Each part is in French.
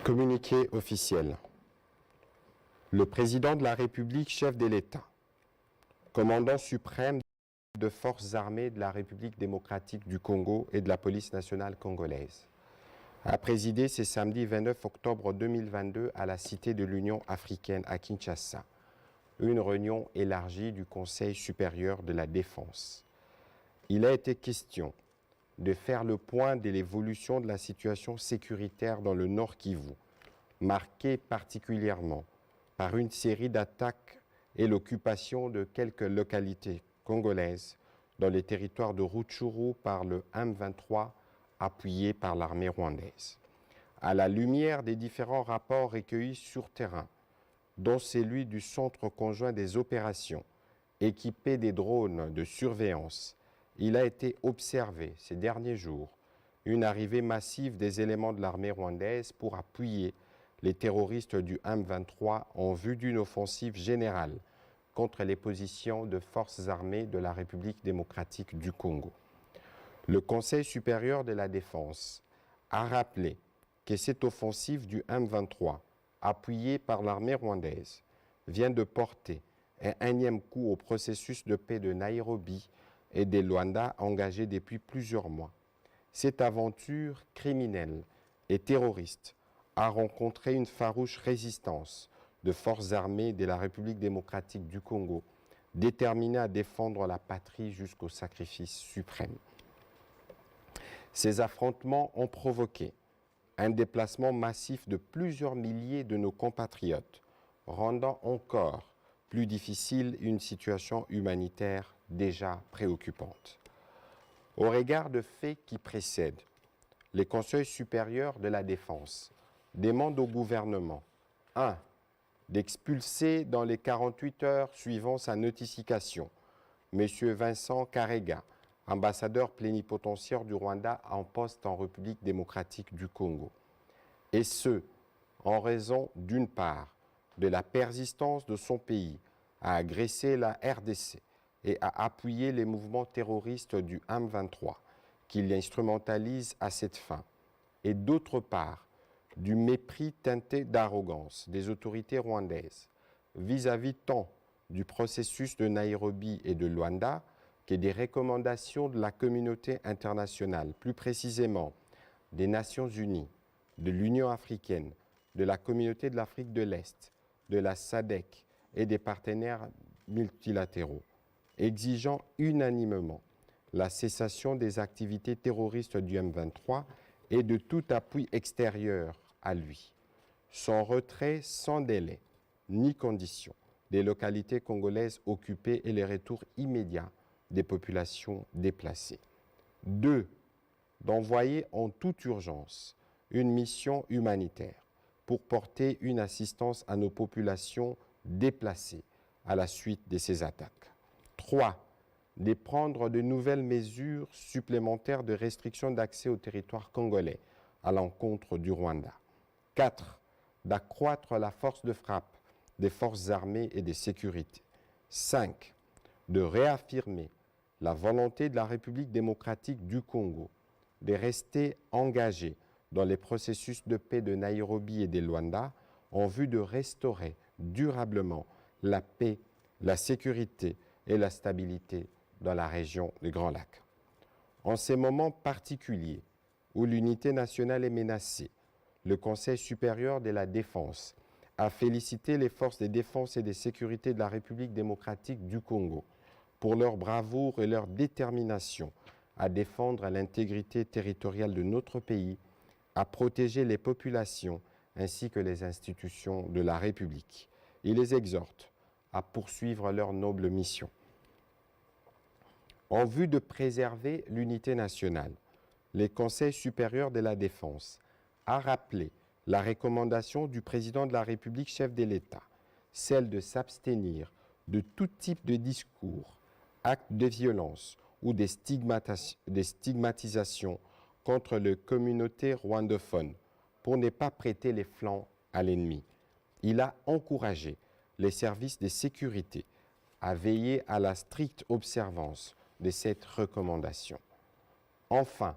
Communiqué officiel. Le président de la République, chef de l'État, commandant suprême de forces armées de la République démocratique du Congo et de la police nationale congolaise, a présidé ce samedi 29 octobre 2022 à la Cité de l'Union africaine à Kinshasa, une réunion élargie du Conseil supérieur de la défense. Il a été question de faire le point de l'évolution de la situation sécuritaire dans le Nord Kivu, marquée particulièrement par une série d'attaques et l'occupation de quelques localités congolaises dans les territoires de Rutshuru par le M23 appuyé par l'armée rwandaise. À la lumière des différents rapports recueillis sur terrain, dont celui du Centre conjoint des opérations, équipé des drones de surveillance, il a été observé ces derniers jours une arrivée massive des éléments de l'armée rwandaise pour appuyer les terroristes du M23 en vue d'une offensive générale contre les positions de forces armées de la République démocratique du Congo. Le Conseil supérieur de la défense a rappelé que cette offensive du M23, appuyée par l'armée rwandaise, vient de porter un énième coup au processus de paix de Nairobi et de Luanda engagé depuis plusieurs mois. Cette aventure criminelle et terroriste a rencontré une farouche résistance de forces armées de la République démocratique du Congo, déterminées à défendre la patrie jusqu'au sacrifice suprême. Ces affrontements ont provoqué un déplacement massif de plusieurs milliers de nos compatriotes, rendant encore plus difficile une situation humanitaire déjà préoccupante. Au regard de faits qui précèdent, les conseils supérieurs de la défense demandent au gouvernement 1. D'expulser dans les 48 heures suivant sa notification M. Vincent Karega, ambassadeur plénipotentiaire du Rwanda en poste en République démocratique du Congo. Et ce, en raison d'une part de la persistance de son pays à agresser la RDC et à appuyer les mouvements terroristes du M23 qu'il instrumentalise à cette fin, et d'autre part du mépris teinté d'arrogance des autorités rwandaises vis-à-vis tant du processus de Nairobi et de Luanda que des recommandations de la communauté internationale, plus précisément des Nations Unies, de l'Union africaine, de la Communauté de l'Afrique de l'Est, de la SADC et des partenaires multilatéraux, exigeant unanimement la cessation des activités terroristes du M23 et de tout appui extérieur à lui, son retrait sans délai ni condition des localités congolaises occupées et les retours immédiats des populations déplacées. 2. D'envoyer en toute urgence une mission humanitaire pour porter une assistance à nos populations déplacées à la suite de ces attaques. 3. De prendre de nouvelles mesures supplémentaires de restriction d'accès au territoire congolais à l'encontre du Rwanda. 4. D'accroître la force de frappe des forces armées et de sécurité. 5. De réaffirmer la volonté de la République démocratique du Congo de rester engagée dans les processus de paix de Nairobi et de Luanda en vue de restaurer durablement la paix, la sécurité et la stabilité dans la région du Grand Lac. En ces moments particuliers où l'unité nationale est menacée, le Conseil supérieur de la défense a félicité les forces de défense et de sécurité de la République démocratique du Congo pour leur bravoure et leur détermination à défendre l'intégrité territoriale de notre pays, à protéger les populations ainsi que les institutions de la République. Il les exhorte à poursuivre leur noble mission. En vue de préserver l'unité nationale, le Conseil supérieur de la défense a rappelé la recommandation du président de la République, chef de l'État, celle de s'abstenir de tout type de discours, actes de violence ou des stigmatisations contre les communautés rwandophones pour ne pas prêter les flancs à l'ennemi. Il a encouragé les services de sécurité à veiller à la stricte observance de cette recommandation. Enfin,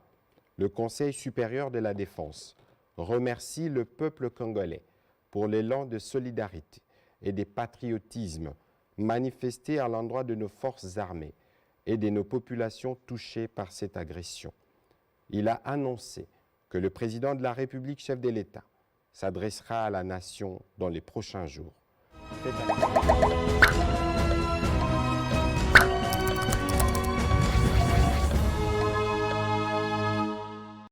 le Conseil supérieur de la défense remercie le peuple congolais pour l'élan de solidarité et de patriotisme manifesté à l'endroit de nos forces armées et de nos populations touchées par cette agression. Il a annoncé que le président de la République, chef de l'État, s'adressera à la nation dans les prochains jours.